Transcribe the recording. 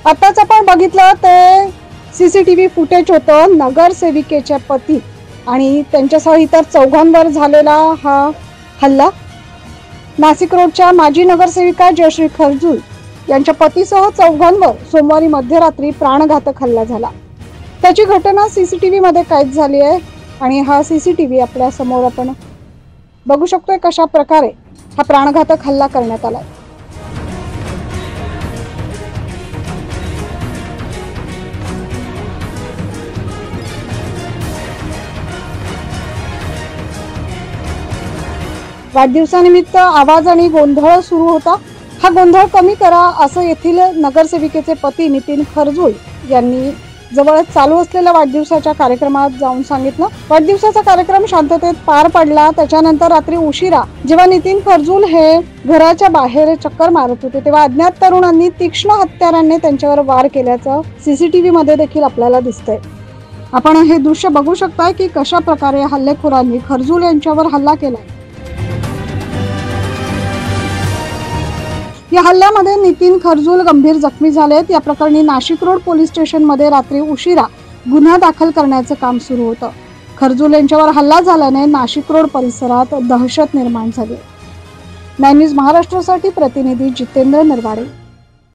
आताच आपण बघितलं ते सीसीटीव्ही फुटेज होतं नगरसेविकेच्या पती आणि त्यांच्यासह इतर चौघांवर झालेला हा हल्ला। नाशिक रोडच्या माजी नगरसेविका जयश्री खरजूल यांच्या पतीसह चौघांवर सोमवारी मध्यरात्री प्राणघातक हल्ला झाला। त्याची घटना सीसीटीव्ही मध्ये कैद झाली आहे आणि हा सीसीटीव्ही आपल्या समोर आपण बघू शकतोय कशा प्रकारे हा प्राणघातक हल्ला करण्यात आला। वाढदिवसानिमित्त आवाज आणि गोंधळ सुरू होता। हा गोंधळ कमी करा असं येथील नगरसेविकेचे पती नितीन खरजूल यांनी जवळच चालू असलेल्या वाढदिवसाच्या कार्यक्रमात जाऊन सांगितलं। वाढदिवसाचा कार्यक्रम शांततेत पार पडला। त्याच्यानंतर रात्री उशिरा जेव्हा नितीन खरजूल हे घराच्या बाहेर चक्कर मारत होते तेव्हा अज्ञात तरुणांनी तीक्ष्ण हत्याराने त्यांच्यावर वार केल्याचं सीसीटीव्ही मध्ये देखील आपल्याला दिसतंय। आपण हे दृश्य बघू शकताय की कशा प्रकारे हल्लेखोरांनी खरजूल यांच्यावर हल्ला केला। या हल्ल्यामध्ये नितीन खरजूल गंभीर जखमी झालेत। या प्रकरणी नाशिक रोड पोलीस स्टेशन मध्ये रात्री उशिरा गुन्हा दाखल करण्याचे काम सुरू होतं। खरजूल यांच्यावर हल्ला झाल्याने नाशिक रोड परिसरात दहशत निर्माण झाली। 9 न्यूज महाराष्ट्रासाठी प्रतिनिधी जितेंद्र नरवाडे।